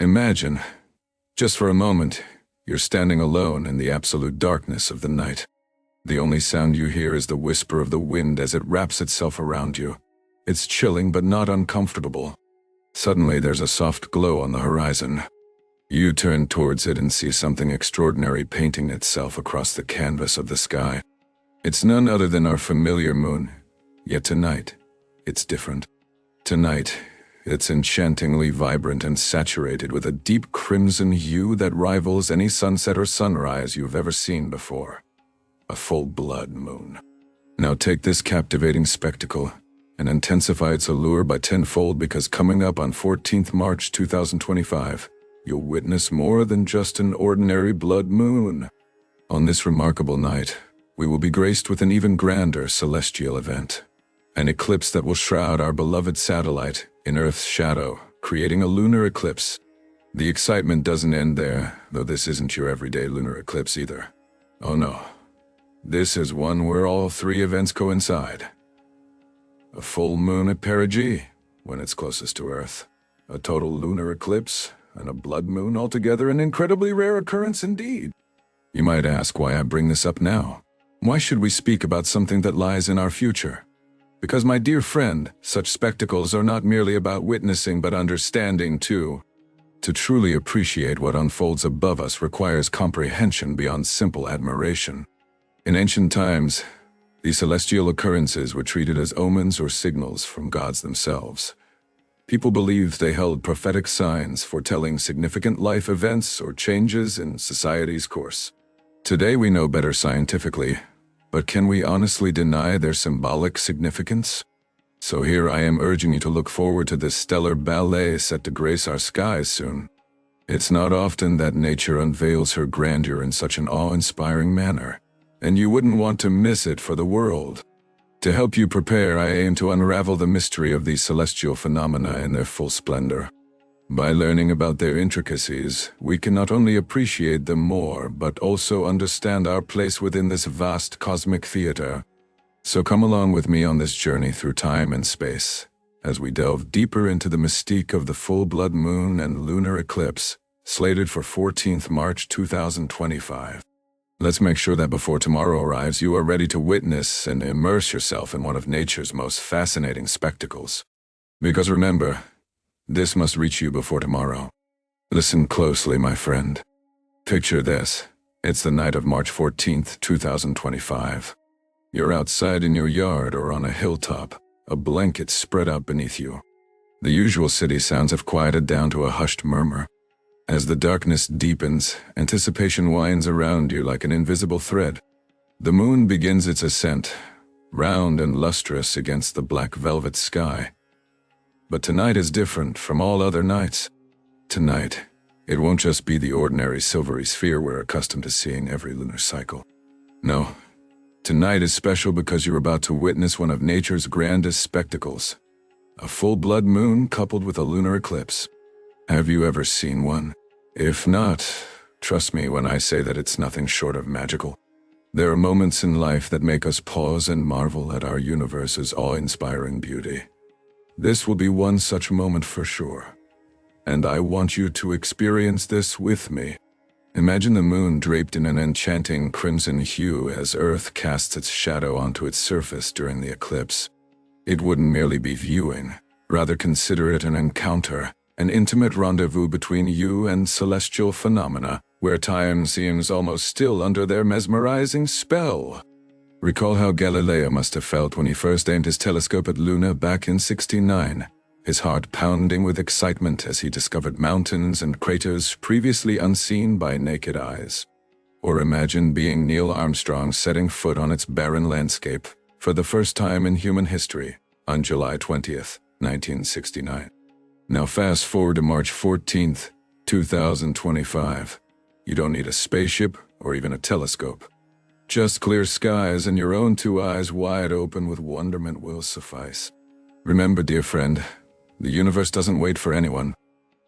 Imagine, just for a moment, you're standing alone in the absolute darkness of the night. The only sound you hear is the whisper of the wind as it wraps itself around you. It's chilling but not uncomfortable. Suddenly there's a soft glow on the horizon. You turn towards it and see something extraordinary painting itself across the canvas of the sky. It's none other than our familiar moon, yet tonight, it's different. Tonight, it's enchantingly vibrant and saturated with a deep crimson hue that rivals any sunset or sunrise you've ever seen before. A full-blood moon. Now take this captivating spectacle and intensify its allure by tenfold, because coming up on 14th March 2025, you'll witness more than just an ordinary blood moon. On this remarkable night, we will be graced with an even grander celestial event. An eclipse that will shroud our beloved satellite in Earth's shadow, creating a lunar eclipse. The excitement doesn't end there, though this isn't your everyday lunar eclipse either. Oh no. This is one where all three events coincide. A full moon at perigee, when it's closest to Earth. A total lunar eclipse, and a blood moon altogether, an incredibly rare occurrence indeed. You might ask why I bring this up now. Why should we speak about something that lies in our future? Because, my dear friend, such spectacles are not merely about witnessing but understanding too. To truly appreciate what unfolds above us requires comprehension beyond simple admiration. In ancient times, these celestial occurrences were treated as omens or signals from gods themselves. People believed they held prophetic signs foretelling significant life events or changes in society's course. Today we know better scientifically, but can we honestly deny their symbolic significance? So here I am urging you to look forward to this stellar ballet set to grace our skies soon. It's not often that nature unveils her grandeur in such an awe-inspiring manner, and you wouldn't want to miss it for the world. To help you prepare, I aim to unravel the mystery of these celestial phenomena in their full splendor. By learning about their intricacies, we can not only appreciate them more, but also understand our place within this vast cosmic theater. So come along with me on this journey through time and space, as we delve deeper into the mystique of the full-blood moon and lunar eclipse, slated for 14th March 2025. Let's make sure that before tomorrow arrives, you are ready to witness and immerse yourself in one of nature's most fascinating spectacles. Because remember, this must reach you before tomorrow. Listen closely, my friend. Picture this. It's the night of March 14th, 2025. You're outside in your yard or on a hilltop, a blanket spread out beneath you. The usual city sounds have quieted down to a hushed murmur. As the darkness deepens, anticipation winds around you like an invisible thread. The moon begins its ascent, round and lustrous against the black velvet sky. But tonight is different from all other nights. Tonight, it won't just be the ordinary silvery sphere we're accustomed to seeing every lunar cycle. No, tonight is special because you're about to witness one of nature's grandest spectacles. A full-blood moon coupled with a lunar eclipse. Have you ever seen one? If not, trust me when I say that it's nothing short of magical. There are moments in life that make us pause and marvel at our universe's awe-inspiring beauty. This will be one such moment for sure, and I want you to experience this with me. Imagine the moon draped in an enchanting crimson hue as Earth casts its shadow onto its surface during the eclipse. It wouldn't merely be viewing, rather consider it an encounter, an intimate rendezvous between you and celestial phenomena, where time seems almost still under their mesmerizing spell. Recall how Galileo must have felt when he first aimed his telescope at Luna back in 1609, his heart pounding with excitement as he discovered mountains and craters previously unseen by naked eyes. Or imagine being Neil Armstrong setting foot on its barren landscape for the first time in human history on July 20th, 1969. Now fast forward to March 14th, 2025. You don't need a spaceship or even a telescope. Just clear skies and your own two eyes wide open with wonderment will suffice. Remember, dear friend, the universe doesn't wait for anyone.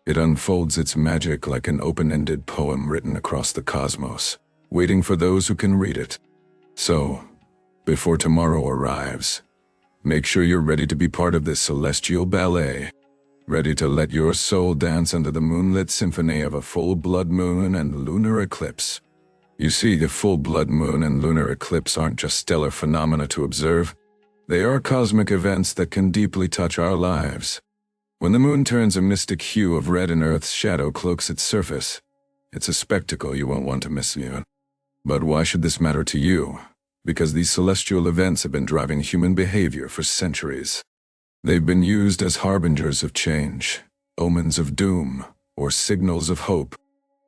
It unfolds its magic like an open-ended poem written across the cosmos, waiting for those who can read it. So, before tomorrow arrives, make sure you're ready to be part of this celestial ballet. ready to let your soul dance under the moonlit symphony of a full blood moon and lunar eclipse. You see, the full blood moon and lunar eclipse aren't just stellar phenomena to observe. They are cosmic events that can deeply touch our lives. When the moon turns a mystic hue of red and Earth's shadow cloaks its surface, it's a spectacle you won't want to miss. But why should this matter to you? Because these celestial events have been driving human behavior for centuries. They've been used as harbingers of change, omens of doom, or signals of hope.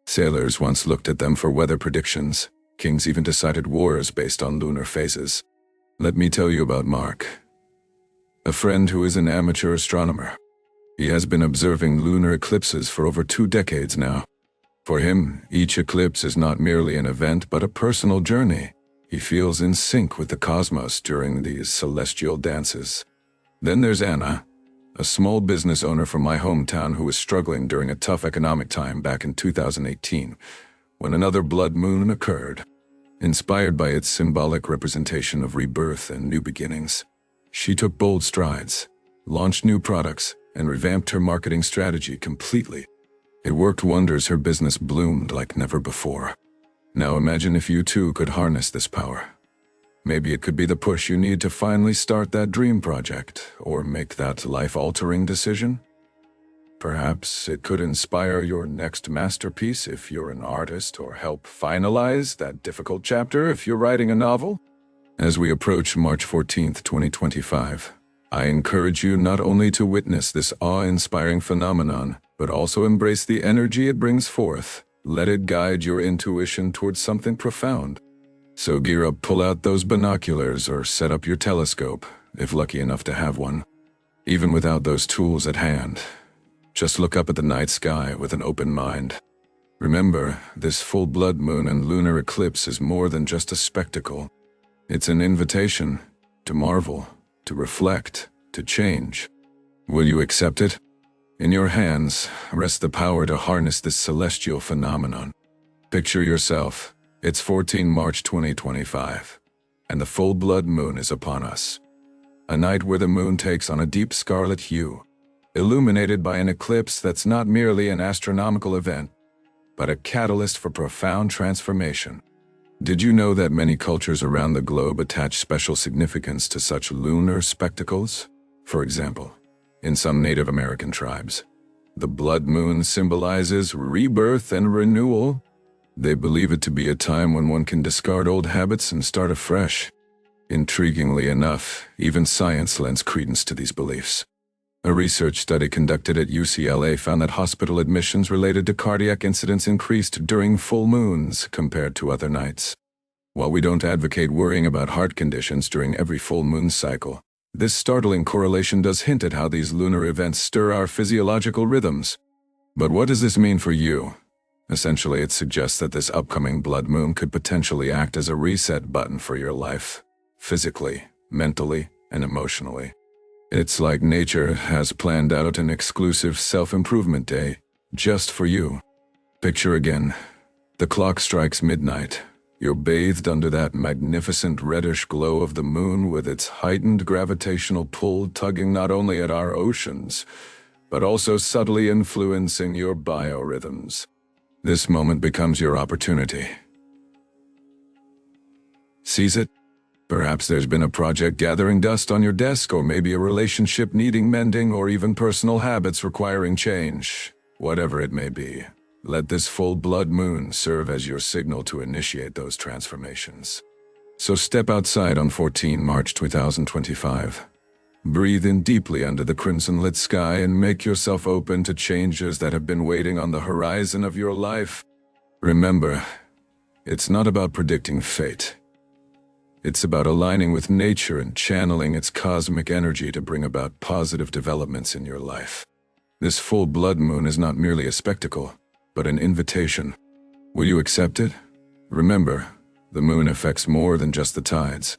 Sailors once looked at them for weather predictions. Kings even decided wars based on lunar phases. Let me tell you about Mark, a friend who is an amateur astronomer. He has been observing lunar eclipses for over 2 decades now. For him, each eclipse is not merely an event but a personal journey. He feels in sync with the cosmos during these celestial dances. Then there's Anna, a small business owner from my hometown who was struggling during a tough economic time back in 2018, when another blood moon occurred. Inspired by its symbolic representation of rebirth and new beginnings, she took bold strides, launched new products, and revamped her marketing strategy completely. It worked wonders. Her business bloomed like never before. Now imagine if you too could harness this power. Maybe it could be the push you need to finally start that dream project, or make that life-altering decision. Perhaps it could inspire your next masterpiece if you're an artist, or help finalize that difficult chapter if you're writing a novel. As we approach March 14th, 2025, I encourage you not only to witness this awe-inspiring phenomenon, but also embrace the energy it brings forth. Let it guide your intuition towards something profound. So gear up, pull out those binoculars, or set up your telescope, if lucky enough to have one. Even without those tools at hand, just look up at the night sky with an open mind. Remember, this full blood moon and lunar eclipse is more than just a spectacle. It's an invitation to marvel, to reflect, to change. Will you accept it? In your hands rests the power to harness this celestial phenomenon. Picture yourself. It's 14 March 2025, and the full blood moon is upon us. A night where the moon takes on a deep scarlet hue, illuminated by an eclipse that's not merely an astronomical event, but a catalyst for profound transformation. Did you know that many cultures around the globe attach special significance to such lunar spectacles? For example, in some Native American tribes, the blood moon symbolizes rebirth and renewal. They believe it to be a time when one can discard old habits and start afresh. Intriguingly enough, even science lends credence to these beliefs. A research study conducted at UCLA found that hospital admissions related to cardiac incidents increased during full moons compared to other nights. While we don't advocate worrying about heart conditions during every full moon cycle, this startling correlation does hint at how these lunar events stir our physiological rhythms. But what does this mean for you? Essentially, it suggests that this upcoming blood moon could potentially act as a reset button for your life, physically, mentally, and emotionally. It's like nature has planned out an exclusive self-improvement day just for you. Picture again, the clock strikes midnight. You're bathed under that magnificent reddish glow of the moon with its heightened gravitational pull tugging not only at our oceans, but also subtly influencing your biorhythms. This moment becomes your opportunity. Seize it. Perhaps there's been a project gathering dust on your desk, or maybe a relationship needing mending, or even personal habits requiring change. Whatever it may be, let this full blood moon serve as your signal to initiate those transformations. So step outside on 14 March 2025. Breathe in deeply under the crimson-lit sky and make yourself open to changes that have been waiting on the horizon of your life. Remember, it's not about predicting fate. It's about aligning with nature and channeling its cosmic energy to bring about positive developments in your life. This full blood moon is not merely a spectacle, but an invitation. Will you accept it? Remember, the moon affects more than just the tides.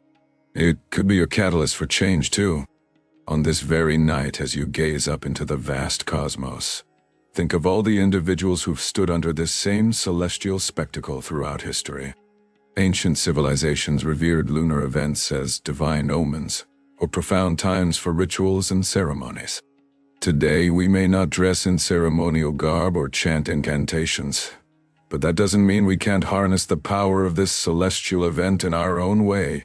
It could be your catalyst for change too. On this very night, as you gaze up into the vast cosmos, think of all the individuals who've stood under this same celestial spectacle throughout history. Ancient civilizations revered lunar events as divine omens, or profound times for rituals and ceremonies. Today we may not dress in ceremonial garb or chant incantations, but that doesn't mean we can't harness the power of this celestial event in our own way.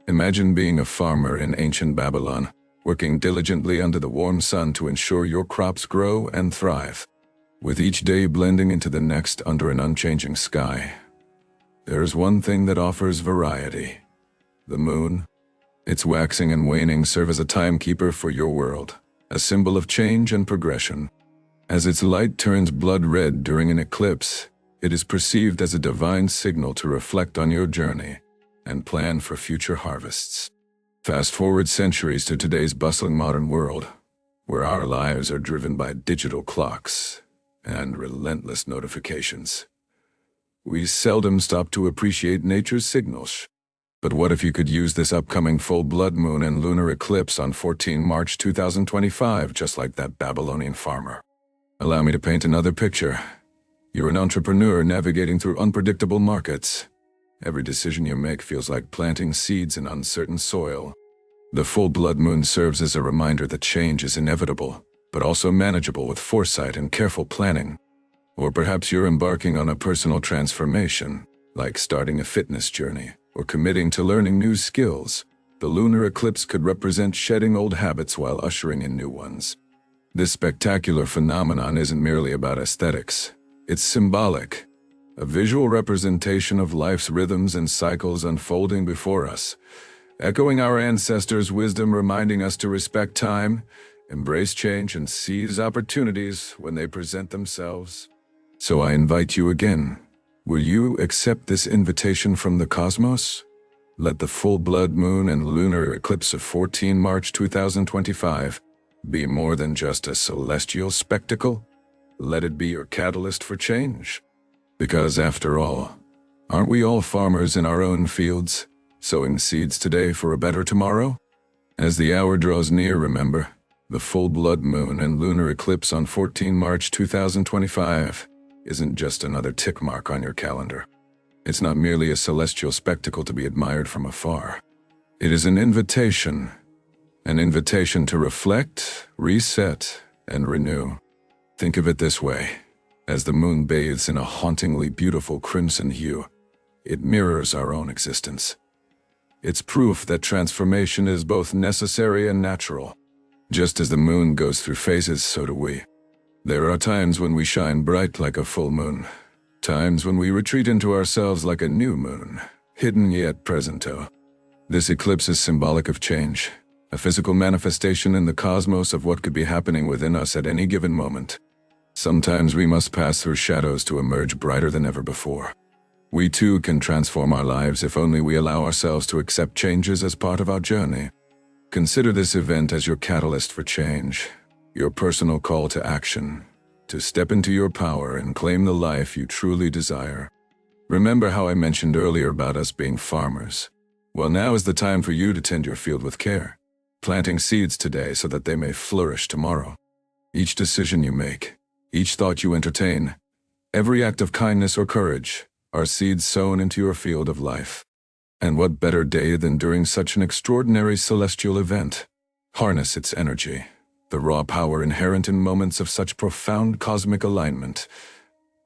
Imagine being a farmer in ancient Babylon, working diligently under the warm sun to ensure your crops grow and thrive, with each day blending into the next under an unchanging sky. There's one thing that offers variety: the moon. Its waxing and waning serve as a timekeeper for your world, a symbol of change and progression. As its light turns blood red during an eclipse, it is perceived as a divine signal to reflect on your journey and plan for future harvests. Fast forward centuries to today's bustling modern world, where our lives are driven by digital clocks and relentless notifications. We seldom stop to appreciate nature's signals. But what if you could use this upcoming full blood moon and lunar eclipse on 14 March 2025, just like that Babylonian farmer? Allow me to paint another picture. You're an entrepreneur navigating through unpredictable markets. Every decision you make feels like planting seeds in uncertain soil. The full blood moon serves as a reminder that change is inevitable, but also manageable with foresight and careful planning. Or perhaps you're embarking on a personal transformation, like starting a fitness journey or committing to learning new skills. The lunar eclipse could represent shedding old habits while ushering in new ones. This spectacular phenomenon isn't merely about aesthetics. It's symbolic, a visual representation of life's rhythms and cycles unfolding before us, echoing our ancestors' wisdom, reminding us to respect time, embrace change, and seize opportunities when they present themselves. So I invite you again. Will you accept this invitation from the cosmos? Let the full blood moon and lunar eclipse of 14 March 2025 be more than just a celestial spectacle. Let it be your catalyst for change. Because after all, aren't we all farmers in our own fields, sowing seeds today for a better tomorrow? As the hour draws near, remember, the full blood moon and lunar eclipse on 14 March 2025 isn't just another tick mark on your calendar. It's not merely a celestial spectacle to be admired from afar. It is an invitation to reflect, reset, and renew. Think of it this way: as the moon bathes in a hauntingly beautiful crimson hue, it mirrors our own existence. It's proof that transformation is both necessary and natural. Just as the moon goes through phases, so do we. There are times when we shine bright like a full moon, times when we retreat into ourselves like a new moon, hidden yet presento. This eclipse is symbolic of change, a physical manifestation in the cosmos of what could be happening within us at any given moment. Sometimes we must pass through shadows to emerge brighter than ever before. We too can transform our lives if only we allow ourselves to accept changes as part of our journey. Consider this event as your catalyst for change, your personal call to action, to step into your power and claim the life you truly desire. Remember how I mentioned earlier about us being farmers? Well, now is the time for you to tend your field with care, planting seeds today so that they may flourish tomorrow. Each decision you make, each thought you entertain, every act of kindness or courage are seeds sown into your field of life. And what better day than during such an extraordinary celestial event? Harness its energy, the raw power inherent in moments of such profound cosmic alignment,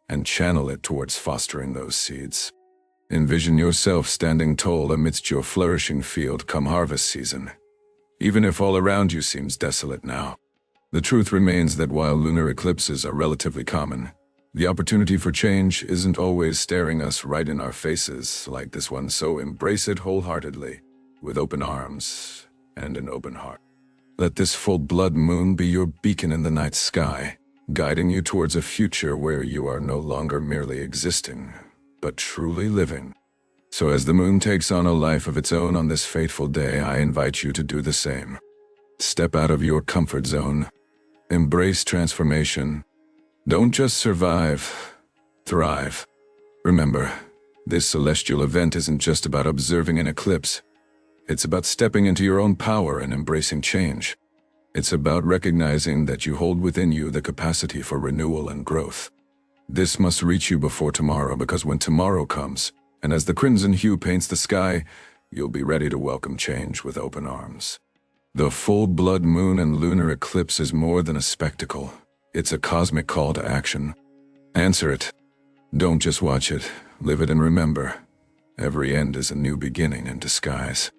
and channel it towards fostering those seeds. Envision yourself standing tall amidst your flourishing field come harvest season, even if all around you seems desolate now. The truth remains that while lunar eclipses are relatively common, the opportunity for change isn't always staring us right in our faces like this one, so embrace it wholeheartedly, with open arms and an open heart. Let this full blood moon be your beacon in the night sky, guiding you towards a future where you are no longer merely existing, but truly living. So as the moon takes on a life of its own on this fateful day, I invite you to do the same. Step out of your comfort zone. Embrace transformation. Don't just survive, thrive. Remember, this celestial event isn't just about observing an eclipse. It's about stepping into your own power and embracing change. It's about recognizing that you hold within you the capacity for renewal and growth. This must reach you before tomorrow, because when tomorrow comes, and as the crimson hue paints the sky, you'll be ready to welcome change with open arms. The full blood moon and lunar eclipse is more than a spectacle. It's a cosmic call to action. Answer it. Don't just watch it, live it, and remember, every end is a new beginning in disguise.